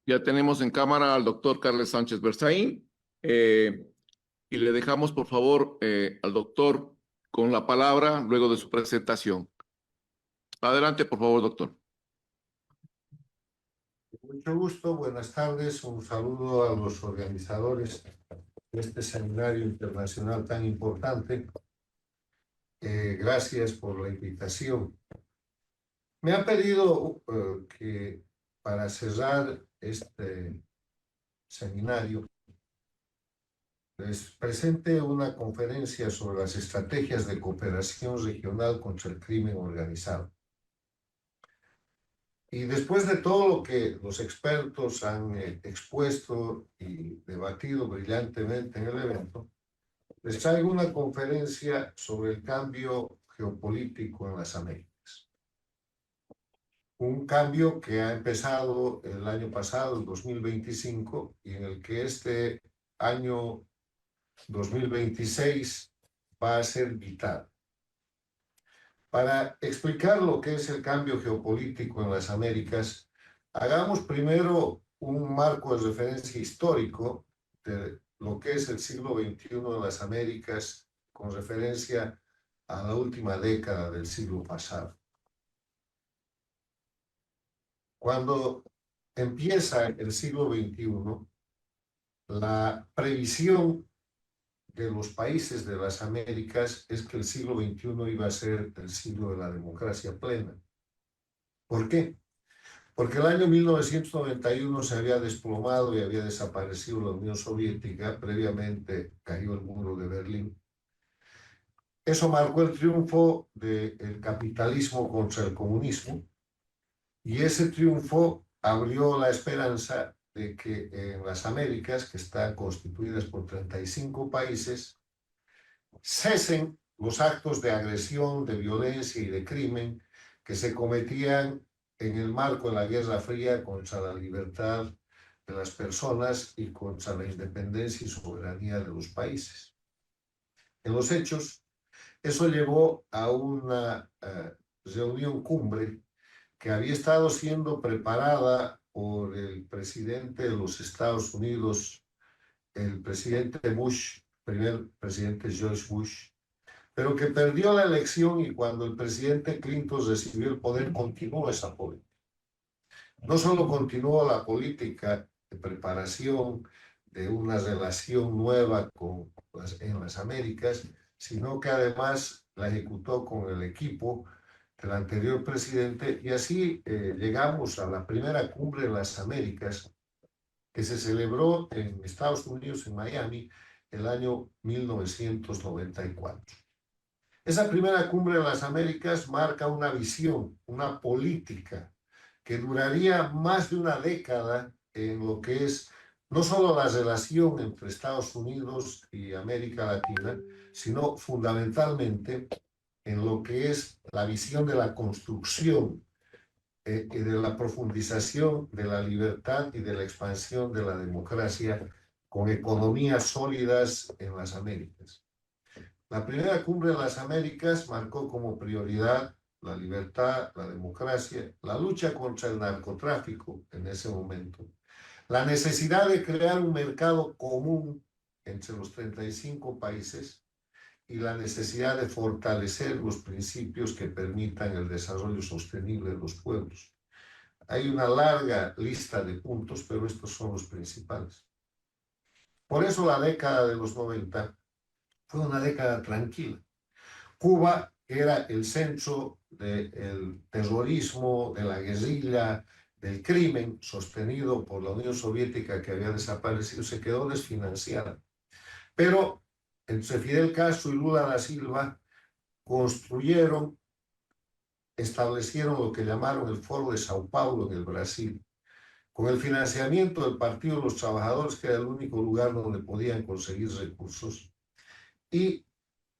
Ya tenemos en cámara al doctor Carles Sánchez Berzaín y le dejamos, por favor, al doctor con la palabra luego de su presentación. Adelante, por favor, doctor. Mucho gusto, buenas tardes, un saludo a los organizadores de este seminario internacional tan importante. Gracias por la invitación. Me han pedido que para cerrar este seminario les presente una conferencia sobre las estrategias de cooperación regional contra el crimen organizado. Y después de todo lo que los expertos han expuesto y debatido brillantemente en el evento, les traigo una conferencia sobre el cambio geopolítico en las Américas. Un cambio que ha empezado el año pasado, el 2025, y en el que este año 2026 va a ser vital. Para explicar lo que es el cambio geopolítico en las Américas, hagamos primero un marco de referencia histórico de lo que es el siglo XXI en las Américas con referencia a la última década del siglo pasado. Cuando empieza el siglo XXI, la previsión de los países de las Américas es que el siglo XXI iba a ser el siglo de la democracia plena. ¿Por qué? Porque el año 1991 se había desplomado y había desaparecido la Unión Soviética, previamente cayó el muro de Berlín. Eso marcó el triunfo del capitalismo contra el comunismo y ese triunfo abrió la esperanza de que en las Américas, que están constituidas por 35 países, cesen los actos de agresión, de violencia y de crimen que se cometían en el marco de la Guerra Fría contra la libertad de las personas y contra la independencia y soberanía de los países. En los hechos, eso llevó a una reunión cumbre que había estado siendo preparada por el presidente de los Estados Unidos, el presidente Bush, primer presidente George Bush, pero que perdió la elección y cuando el presidente Clinton recibió el poder continuó esa política. No solo continuó la política de preparación de una relación nueva en las Américas, sino que además la ejecutó con el equipo del anterior presidente y así llegamos a la primera cumbre de las Américas que se celebró en Estados Unidos, en Miami, el año 1994. Esa primera cumbre de las Américas marca una visión, una política que duraría más de una década en lo que es no solo la relación entre Estados Unidos y América Latina, sino fundamentalmente en lo que es la visión de la construcción y de la profundización de la libertad y de la expansión de la democracia con economías sólidas en las Américas. La primera cumbre de las Américas marcó como prioridad la libertad, la democracia, la lucha contra el narcotráfico en ese momento, la necesidad de crear un mercado común entre los 35 países y la necesidad de fortalecer los principios que permitan el desarrollo sostenible de los pueblos. Hay una larga lista de puntos, pero estos son los principales. Por eso la década de los 90 fue una década tranquila. Cuba era el centro del terrorismo, de la guerrilla, del crimen sostenido por la Unión Soviética que había desaparecido, se quedó desfinanciada. Pero entre Fidel Castro y Lula da Silva establecieron lo que llamaron el Foro de Sao Paulo en el Brasil, con el financiamiento del Partido de los Trabajadores, que era el único lugar donde podían conseguir recursos. Y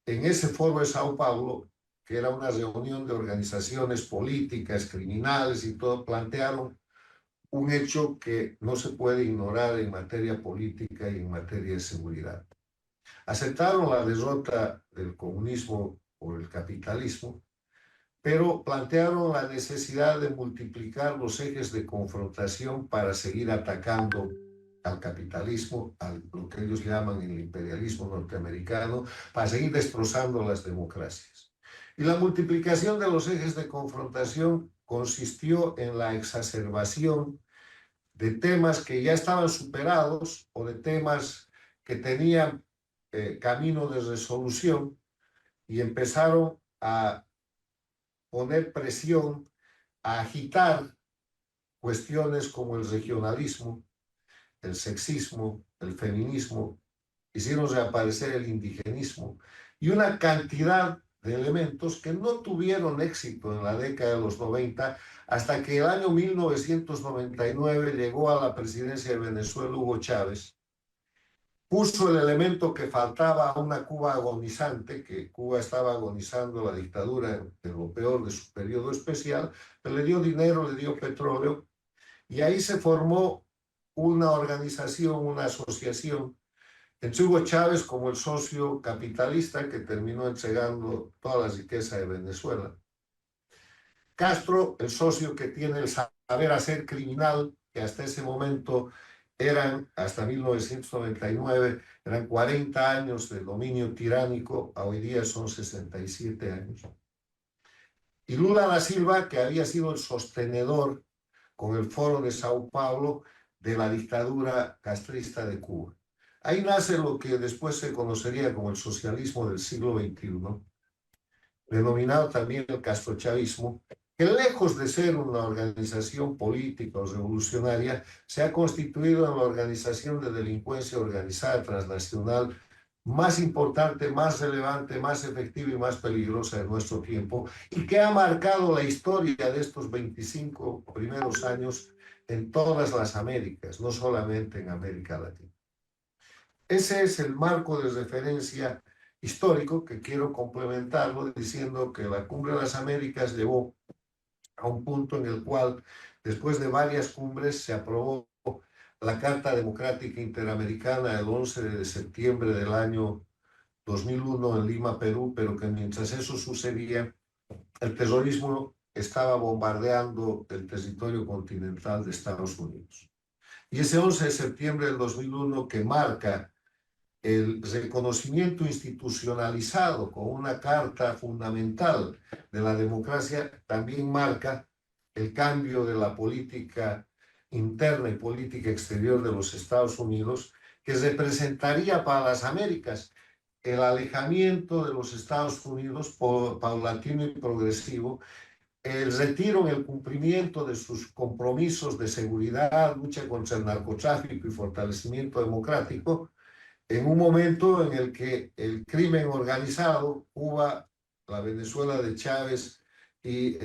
en ese Foro de Sao Paulo, que era una reunión de organizaciones políticas, criminales y todo, plantearon un hecho que no se puede ignorar en materia política y en materia de seguridad. Aceptaron la derrota del comunismo por el capitalismo, pero plantearon la necesidad de multiplicar los ejes de confrontación para seguir atacando al capitalismo, a lo que ellos llaman el imperialismo norteamericano, para seguir destrozando las democracias. Y la multiplicación de los ejes de confrontación consistió en la exacerbación de temas que ya estaban superados o de temas que tenían camino de resolución, y empezaron a poner presión, a agitar cuestiones como el regionalismo, el sexismo, el feminismo, hicieron reaparecer el indigenismo y una cantidad de elementos que no tuvieron éxito en la década de los 90, hasta que el año 1999 llegó a la presidencia de Venezuela Hugo Chávez, puso el elemento que faltaba a una Cuba agonizante, que Cuba estaba agonizando la dictadura en lo peor de su periodo especial, pero le dio dinero, le dio petróleo, y ahí se formó una organización, una asociación, en Hugo Chávez como el socio capitalista que terminó entregando toda la riqueza de Venezuela. Castro, el socio que tiene el saber hacer criminal, que hasta ese momento eran, hasta 1999, eran 40 años de dominio tiránico, a hoy día son 67 años. Y Lula da Silva, que había sido el sostenedor con el Foro de Sao Paulo de la dictadura castrista de Cuba. Ahí nace lo que después se conocería como el socialismo del siglo XXI, denominado también el castrochavismo, que lejos de ser una organización política o revolucionaria, se ha constituido en la organización de delincuencia organizada transnacional más importante, más relevante, más efectiva y más peligrosa de nuestro tiempo, y que ha marcado la historia de estos 25 primeros años en todas las Américas, no solamente en América Latina. Ese es el marco de referencia histórico que quiero complementarlo diciendo que la Cumbre de las Américas llevó a un punto en el cual, después de varias cumbres, se aprobó la Carta Democrática Interamericana el 11 de septiembre del año 2001 en Lima, Perú, pero que mientras eso sucedía, el terrorismo estaba bombardeando el territorio continental de Estados Unidos. Y ese 11 de septiembre del 2001, que marca el reconocimiento institucionalizado con una carta fundamental de la democracia, también marca el cambio de la política interna y política exterior de los Estados Unidos, que representaría para las Américas el alejamiento de los Estados Unidos paulatino y progresivo, el retiro en el cumplimiento de sus compromisos de seguridad, lucha contra el narcotráfico y fortalecimiento democrático, en un momento en el que el crimen organizado, Cuba, la Venezuela de Chávez y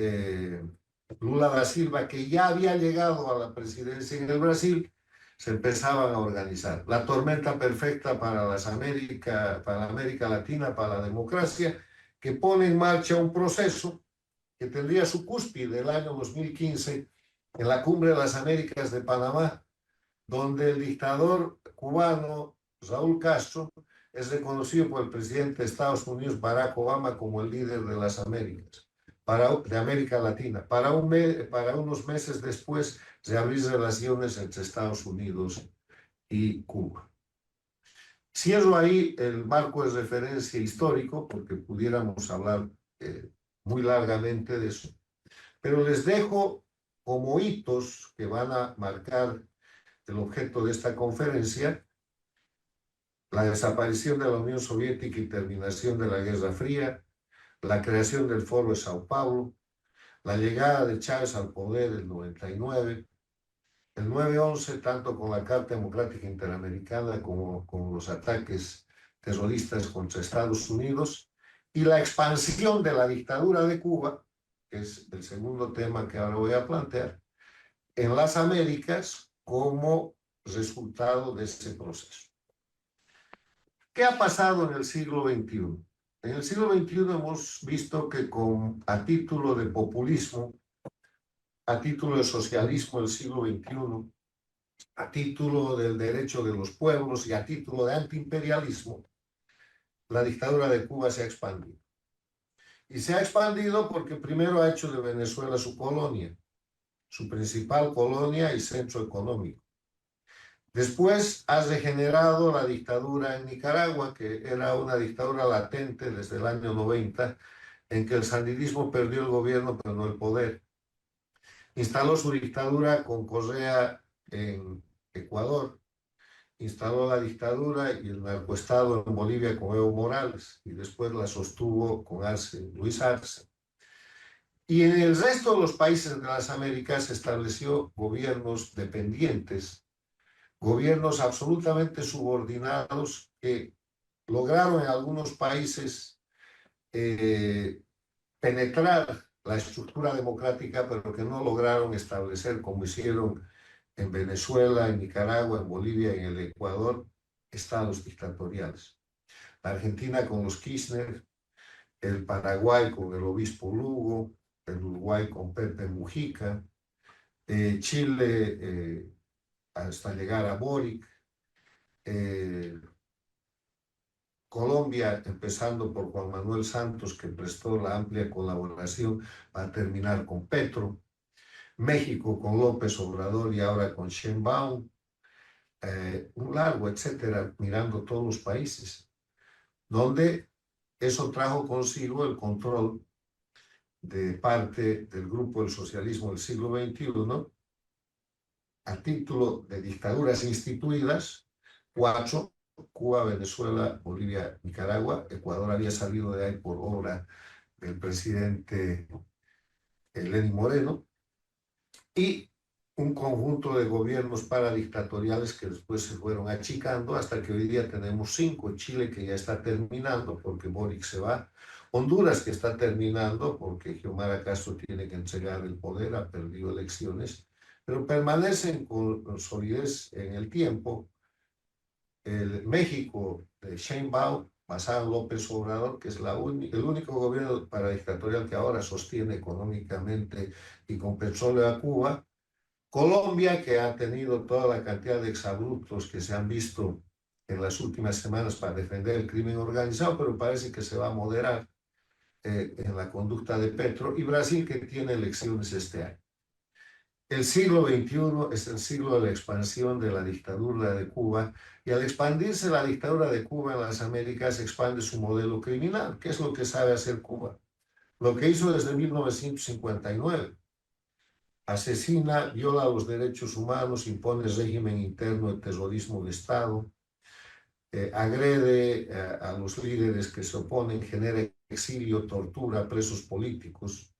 Lula da Silva, que ya había llegado a la presidencia en el Brasil, se empezaban a organizar. La tormenta perfecta para las para América Latina, para la democracia, que pone en marcha un proceso que tendría su cúspide el año 2015 en la Cumbre de las Américas de Panamá, donde el dictador cubano Raúl Castro es reconocido por el presidente de Estados Unidos, Barack Obama, como el líder de las Américas, de América Latina. Para unos meses después de abrir relaciones entre Estados Unidos y Cuba. Cierro ahí el marco de referencia histórico, porque pudiéramos hablar muy largamente de eso. Pero les dejo como hitos que van a marcar el objeto de esta conferencia: la desaparición de la Unión Soviética y terminación de la Guerra Fría, la creación del Foro de Sao Paulo, la llegada de Chávez al poder en el 99, el 9/11, tanto con la Carta Democrática Interamericana como con los ataques terroristas contra Estados Unidos, y la expansión de la dictadura de Cuba, que es el segundo tema que ahora voy a plantear, en las Américas como resultado de ese proceso. ¿Qué ha pasado en el siglo XXI? En el siglo XXI hemos visto que a título de populismo, a título de socialismo del siglo XXI, a título del derecho de los pueblos y a título de antiimperialismo, la dictadura de Cuba se ha expandido. Y se ha expandido porque primero ha hecho de Venezuela su colonia, su principal colonia y centro económico. Después ha degenerado la dictadura en Nicaragua, que era una dictadura latente desde el año 90, en que el sandinismo perdió el gobierno pero no el poder. Instaló su dictadura con Correa en Ecuador, instaló la dictadura y el narcoestado en Bolivia con Evo Morales y después la sostuvo con Luis Arce. Y en el resto de los países de las Américas se estableció gobiernos dependientes, gobiernos absolutamente subordinados que lograron en algunos países penetrar la estructura democrática, pero que no lograron establecer, como hicieron en Venezuela, en Nicaragua, en Bolivia y en el Ecuador, estados dictatoriales. La Argentina con los Kirchner, el Paraguay con el obispo Lugo, el Uruguay con Pepe Mujica, Chile hasta llegar a Boric, Colombia, empezando por Juan Manuel Santos, que prestó la amplia colaboración para terminar con Petro, México con López Obrador y ahora con Sheinbaum, un largo, etcétera, mirando todos los países, donde eso trajo consigo el control de parte del grupo del socialismo del siglo XXI, a título de dictaduras instituidas, 4, Cuba, Venezuela, Bolivia, Nicaragua. Ecuador había salido de ahí por obra del presidente Lenín Moreno, y un conjunto de gobiernos paradictatoriales que después se fueron achicando hasta que hoy día tenemos 5. Chile, que ya está terminando porque Boric se va. Honduras, que está terminando porque Xiomara Castro tiene que entregar el poder, ha perdido elecciones, pero permanecen con solidez en el tiempo. El México de Sheinbaum, basado en López Obrador, que es el único gobierno paradictatorial que ahora sostiene económicamente y con petróleo a Cuba. Colombia, que ha tenido toda la cantidad de exabruptos que se han visto en las últimas semanas para defender el crimen organizado, pero parece que se va a moderar en la conducta de Petro. Y Brasil, que tiene elecciones este año. El siglo XXI es el siglo de la expansión de la dictadura de Cuba, y al expandirse la dictadura de Cuba en las Américas, se expande su modelo criminal. ¿Qué es lo que sabe hacer Cuba? Lo que hizo desde 1959. Asesina, viola los derechos humanos, impone régimen interno de terrorismo de Estado, agrede a los líderes que se oponen, genera exilio, tortura, presos políticos,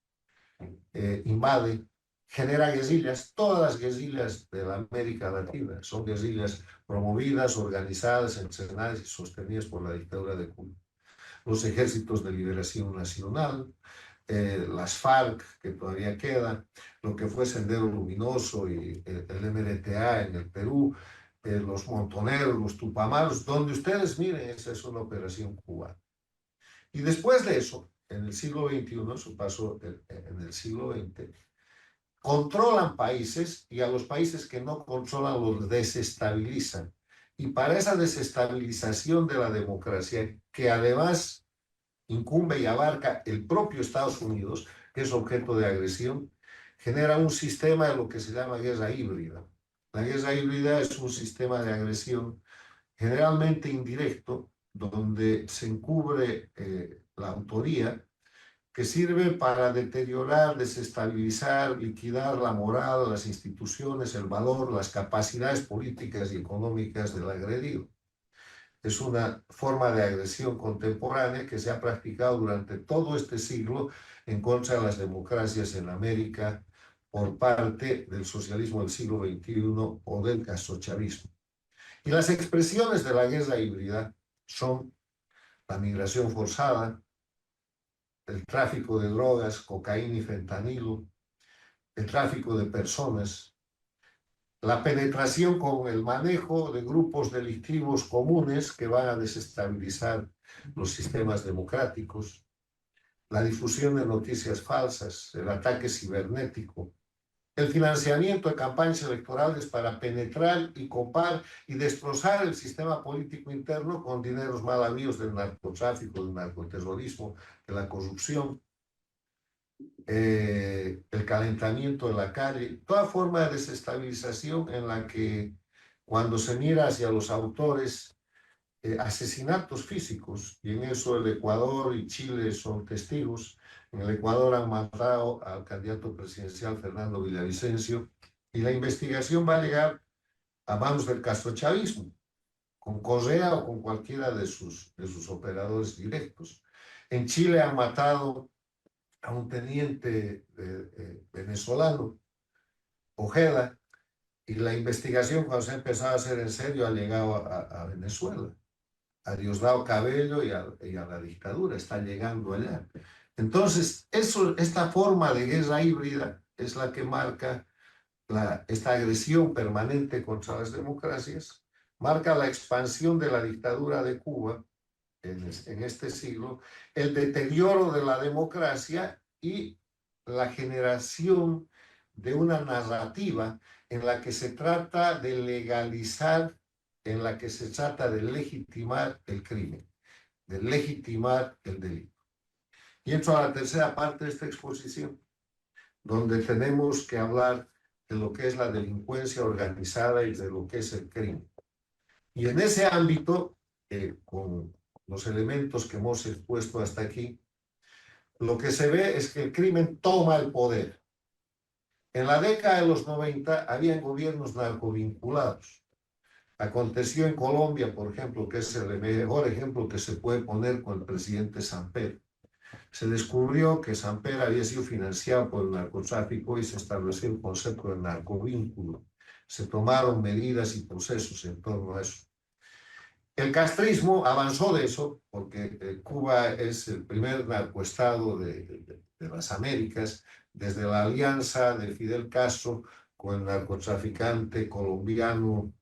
invade, genera guerrillas. Todas las guerrillas de la América Latina son guerrillas promovidas, organizadas, entrenadas y sostenidas por la dictadura de Cuba. Los ejércitos de liberación nacional, las FARC, que todavía quedan, lo que fue Sendero Luminoso y el MRTA en el Perú, los Montoneros, los Tupamaros, donde ustedes miren, esa es una operación cubana. Y después de eso, en el siglo XXI, su paso en el siglo XX, controlan países, y a los países que no controlan los desestabilizan. Y para esa desestabilización de la democracia, que además incumbe y abarca el propio Estados Unidos, que es objeto de agresión, genera un sistema de lo que se llama guerra híbrida. La guerra híbrida es un sistema de agresión generalmente indirecto, donde se encubre la autoría, que sirve para deteriorar, desestabilizar, liquidar la moral, las instituciones, el valor, las capacidades políticas y económicas del agredido. Es una forma de agresión contemporánea que se ha practicado durante todo este siglo en contra de las democracias en América por parte del socialismo del siglo XXI o del castrochavismo. Y las expresiones de la guerra híbrida son la migración forzada, el tráfico de drogas, cocaína y fentanilo, el tráfico de personas, la penetración con el manejo de grupos delictivos comunes que van a desestabilizar los sistemas democráticos, la difusión de noticias falsas, el ataque cibernético, el financiamiento de campañas electorales para penetrar y copar y destrozar el sistema político interno con dineros mal habidos del narcotráfico, del narcoterrorismo, de la corrupción, el calentamiento de la calle, toda forma de desestabilización en la que cuando se mira hacia los autores, asesinatos físicos, y en eso el Ecuador y Chile son testigos. En el Ecuador han matado al candidato presidencial Fernando Villavicencio, y la investigación va a llegar a manos del castrochavismo, con Correa o con cualquiera de sus operadores directos. En Chile han matado a un teniente venezolano, Ojeda, y la investigación, cuando se ha empezado a hacer en serio, ha llegado a Venezuela, a Diosdado Cabello y a la dictadura, está llegando allá. Entonces, esta forma de guerra híbrida es la que marca esta agresión permanente contra las democracias, marca la expansión de la dictadura de Cuba en este siglo, el deterioro de la democracia y la generación de una narrativa en la que se trata de legalizar, en la que se trata de legitimar el crimen, de legitimar el delito. Y entro a la tercera parte de esta exposición, donde tenemos que hablar de lo que es la delincuencia organizada y de lo que es el crimen. Y en ese ámbito, con los elementos que hemos expuesto hasta aquí, lo que se ve es que el crimen toma el poder. En la década de los 90 habían gobiernos narcovinculados. Aconteció en Colombia, por ejemplo, que es el mejor ejemplo que se puede poner con el presidente Samper. Se descubrió que Samper había sido financiado por el narcotráfico y se estableció el concepto de narcovínculo. Se tomaron medidas y procesos en torno a eso. El castrismo avanzó de eso, porque Cuba es el primer narcoestado de las Américas, desde la alianza de Fidel Castro con el narcotraficante colombiano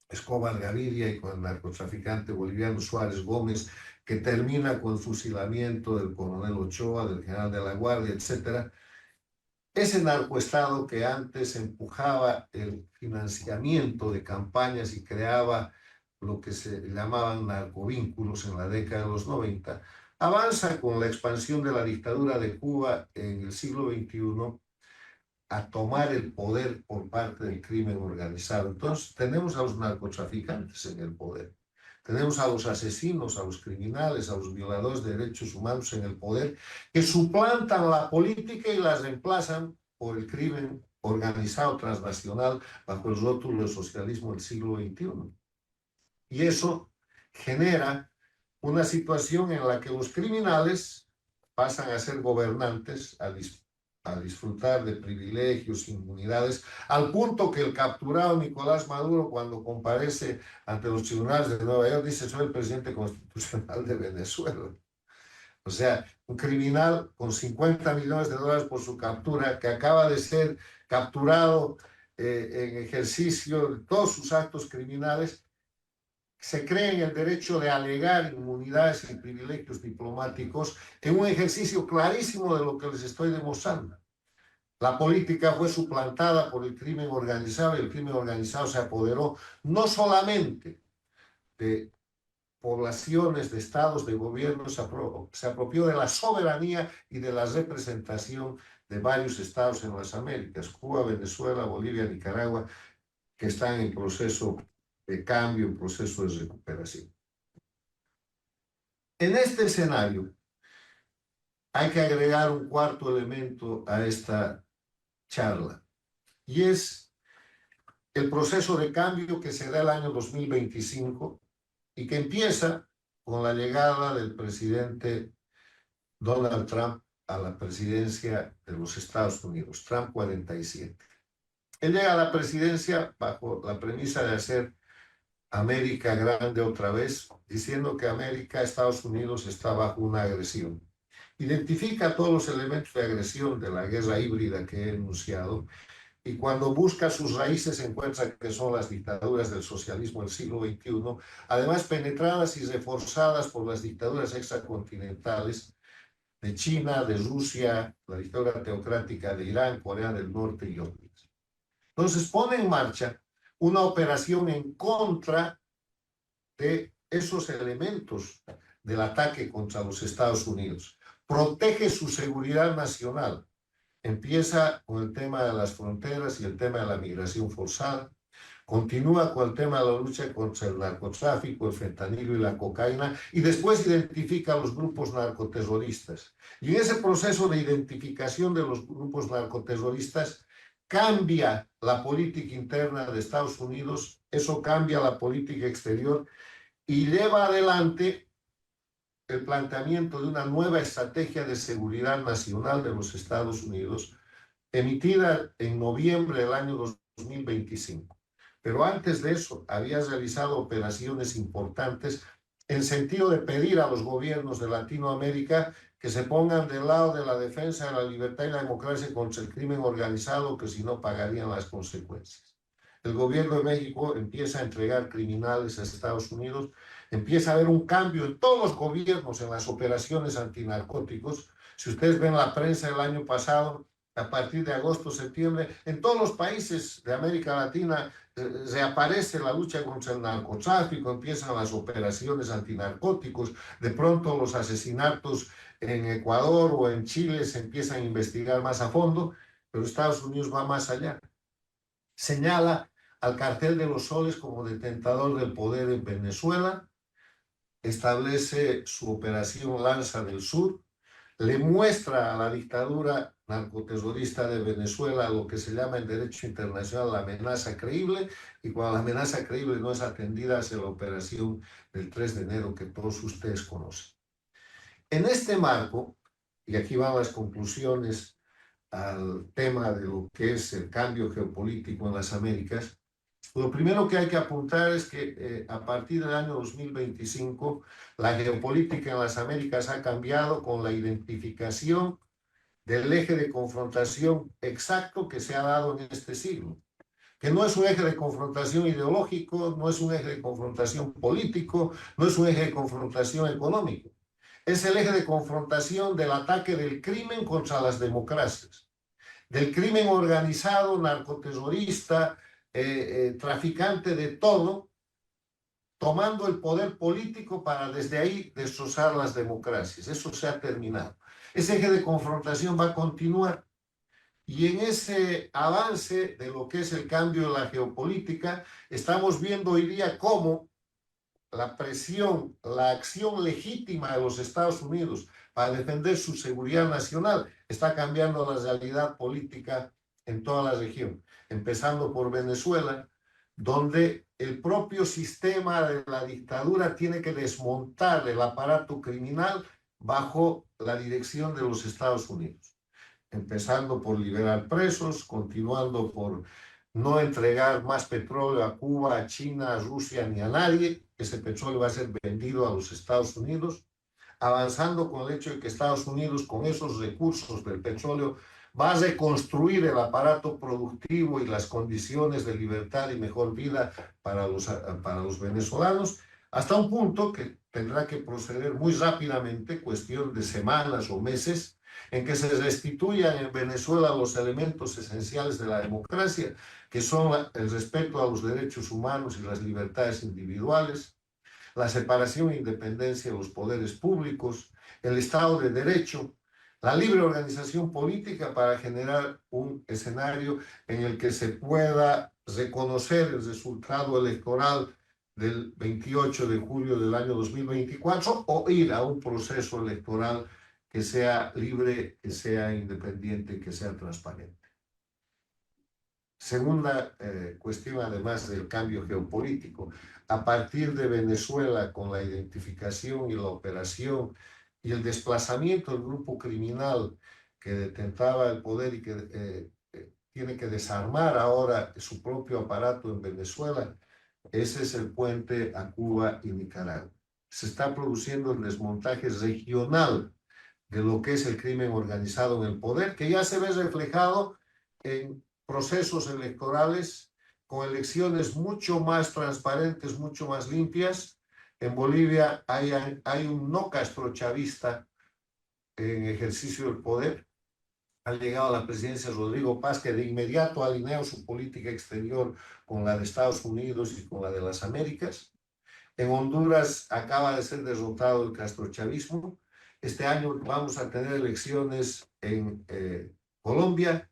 Escobar Gaviria y con el narcotraficante boliviano Suárez Gómez, que termina con el fusilamiento del coronel Ochoa, del general de la Guardia, etc. Ese narcoestado que antes empujaba el financiamiento de campañas y creaba lo que se llamaban narcovínculos en la década de los 90, avanza con la expansión de la dictadura de Cuba en el siglo XXI a tomar el poder por parte del crimen organizado. Entonces, tenemos a los narcotraficantes en el poder, tenemos a los asesinos, a los criminales, a los violadores de derechos humanos en el poder, que suplantan la política y la reemplazan por el crimen organizado transnacional bajo el rótulo de socialismo del siglo XXI. Y eso genera una situación en la que los criminales pasan a ser gobernantes, a disfrutar de privilegios, inmunidades, al punto que el capturado Nicolás Maduro, cuando comparece ante los tribunales de Nueva York, dice: soy el presidente constitucional de Venezuela. O sea, un criminal con $50 millones por su captura, que acaba de ser capturado en ejercicio de todos sus actos criminales, se cree en el derecho de alegar inmunidades y privilegios diplomáticos en un ejercicio clarísimo de lo que les estoy demostrando. La política fue suplantada por el crimen organizado y el crimen organizado se apoderó no solamente de poblaciones, de estados, de gobiernos, se apropió de la soberanía y de la representación de varios estados en las Américas: Cuba, Venezuela, Bolivia, Nicaragua, que están en proceso de cambio, en proceso de recuperación. En este escenario hay que agregar un cuarto elemento a esta charla, y es el proceso de cambio que se da el año 2025 y que empieza con la llegada del presidente Donald Trump a la presidencia de los Estados Unidos, Trump 47. Él llega a la presidencia bajo la premisa de hacer América grande otra vez, diciendo que América, Estados Unidos, está bajo una agresión. Identifica todos los elementos de agresión de la guerra híbrida que he enunciado, y cuando busca sus raíces encuentra que son las dictaduras del socialismo del siglo XXI, además penetradas y reforzadas por las dictaduras extracontinentales, de China, de Rusia, la dictadura teocrática de Irán, Corea del Norte y otros. Entonces pone en marcha una operación en contra de esos elementos del ataque contra los Estados Unidos. Protege su seguridad nacional. Empieza con el tema de las fronteras y el tema de la migración forzada. Continúa con el tema de la lucha contra el narcotráfico, el fentanilo y la cocaína, y después identifica a los grupos narcoterroristas. Y en ese proceso de identificación de los grupos narcoterroristas, cambia la política interna de Estados Unidos, eso cambia la política exterior y lleva adelante el planteamiento de una nueva estrategia de seguridad nacional de los Estados Unidos, emitida en noviembre del año 2025. Pero antes de eso, había realizado operaciones importantes en sentido de pedir a los gobiernos de Latinoamérica que se pongan del lado de la defensa de la libertad y la democracia contra el crimen organizado, que si no pagarían las consecuencias. El gobierno de México empieza a entregar criminales a Estados Unidos, empieza a haber un cambio en todos los gobiernos en las operaciones antinarcóticos. Si ustedes ven la prensa del año pasado, a partir de agosto, septiembre, en todos los países de América Latina reaparece la lucha contra el narcotráfico, empiezan las operaciones antinarcóticos, de pronto los asesinatos en Ecuador o en Chile se empiezan a investigar más a fondo, pero Estados Unidos va más allá. Señala al cartel de los soles como detentador del poder en Venezuela, establece su operación Lanza del Sur, le muestra a la dictadura narcoterrorista de Venezuela lo que se llama en derecho internacional la amenaza creíble, y cuando la amenaza creíble no es atendida, hace la operación del 3 de enero que todos ustedes conocen. En este marco, y aquí van las conclusiones al tema de lo que es el cambio geopolítico en las Américas, lo primero que hay que apuntar es que a partir del año 2025 la geopolítica en las Américas ha cambiado con la identificación del eje de confrontación exacto que se ha dado en este siglo, que no es un eje de confrontación ideológico, no es un eje de confrontación político, no es un eje de confrontación económico, es el eje de confrontación del ataque del crimen contra las democracias, del crimen organizado, narcoterrorista, traficante de todo, tomando el poder político para desde ahí destrozar las democracias. Eso se ha terminado. Ese eje de confrontación va a continuar. Y en ese avance de lo que es el cambio de la geopolítica, estamos viendo hoy día cómo la presión, la acción legítima de los Estados Unidos para defender su seguridad nacional está cambiando la realidad política en toda la región, empezando por Venezuela, donde el propio sistema de la dictadura tiene que desmontar el aparato criminal bajo la dirección de los Estados Unidos, empezando por liberar presos, continuando por no entregar más petróleo a Cuba, a China, a Rusia ni a nadie. Ese petróleo va a ser vendido a los Estados Unidos, avanzando con el hecho de que Estados Unidos, con esos recursos del petróleo, va a reconstruir el aparato productivo y las condiciones de libertad y mejor vida para los venezolanos, hasta un punto que tendrá que proceder muy rápidamente, cuestión de semanas o meses, en que se restituyan en Venezuela los elementos esenciales de la democracia, que son el respeto a los derechos humanos y las libertades individuales, la separación e independencia de los poderes públicos, el Estado de Derecho, la libre organización política para generar un escenario en el que se pueda reconocer el resultado electoral del 28 de julio del año 2024 o ir a un proceso electoral que sea libre, que sea independiente, que sea transparente. Segunda cuestión, además del cambio geopolítico, a partir de Venezuela, con la identificación y la operación y el desplazamiento del grupo criminal que detentaba el poder y que tiene que desarmar ahora su propio aparato en Venezuela, ese es el puente a Cuba y Nicaragua. Se está produciendo el desmontaje regional de lo que es el crimen organizado en el poder, que ya se ve reflejado en procesos electorales con elecciones mucho más transparentes, mucho más limpias. En Bolivia hay un no castrochavista en ejercicio del poder. Ha llegado a la presidencia Rodrigo Paz, que de inmediato alineó su política exterior con la de Estados Unidos y con la de las Américas. En Honduras acaba de ser derrotado el castrochavismo. Este año vamos a tener elecciones en Colombia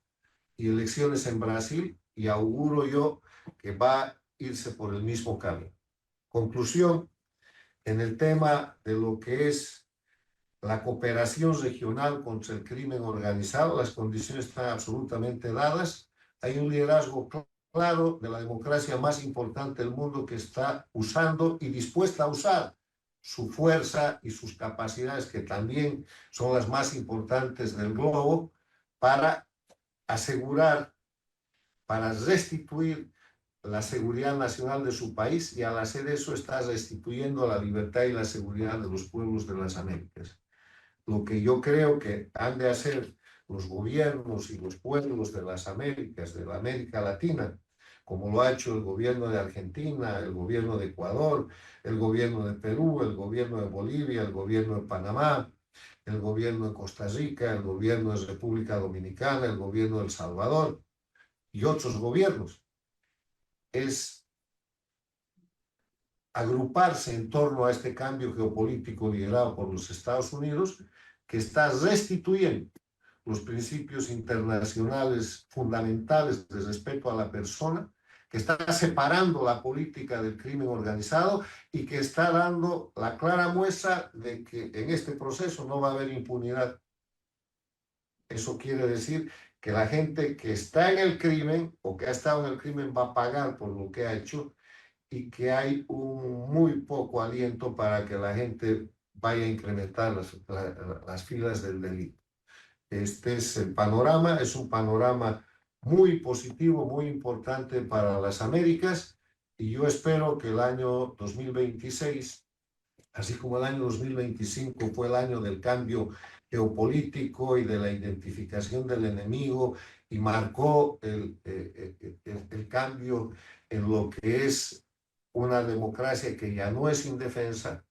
y elecciones en Brasil, y auguro yo que va a irse por el mismo camino. Conclusión, en el tema de lo que es la cooperación regional contra el crimen organizado, las condiciones están absolutamente dadas. Hay un liderazgo claro de la democracia más importante del mundo que está usando y dispuesta a usar su fuerza y sus capacidades, que también son las más importantes del globo, para asegurar, para restituir la seguridad nacional de su país, y al hacer eso está restituyendo la libertad y la seguridad de los pueblos de las Américas. Lo que yo creo que han de hacer los gobiernos y los pueblos de las Américas, de la América Latina, como lo ha hecho el gobierno de Argentina, el gobierno de Ecuador, el gobierno de Perú, el gobierno de Bolivia, el gobierno de Panamá, el gobierno de Costa Rica, el gobierno de República Dominicana, el gobierno de El Salvador y otros gobiernos, es agruparse en torno a este cambio geopolítico liderado por los Estados Unidos, que está restituyendo los principios internacionales fundamentales de respeto a la persona, que está separando la política del crimen organizado y que está dando la clara muestra de que en este proceso no va a haber impunidad. Eso quiere decir que la gente que está en el crimen o que ha estado en el crimen va a pagar por lo que ha hecho, y que hay un muy poco aliento para que la gente vaya a incrementar las filas del delito. Este es el panorama, es un panorama muy positivo, muy importante para las Américas, y yo espero que el año 2026, así como el año 2025 fue el año del cambio geopolítico y de la identificación del enemigo, y marcó el cambio en lo que es una democracia que ya no es indefensa,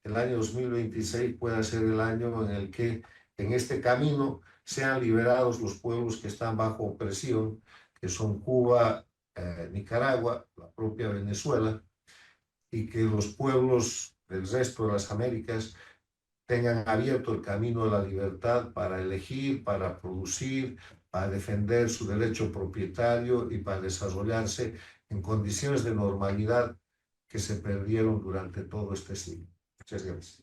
el año 2026 pueda ser el año en el que en este camino sean liberados los pueblos que están bajo opresión, que son Cuba, Nicaragua, la propia Venezuela, y que los pueblos del resto de las Américas tengan abierto el camino de la libertad para elegir, para producir, para defender su derecho propietario y para desarrollarse en condiciones de normalidad que se perdieron durante todo este siglo. Muchas gracias.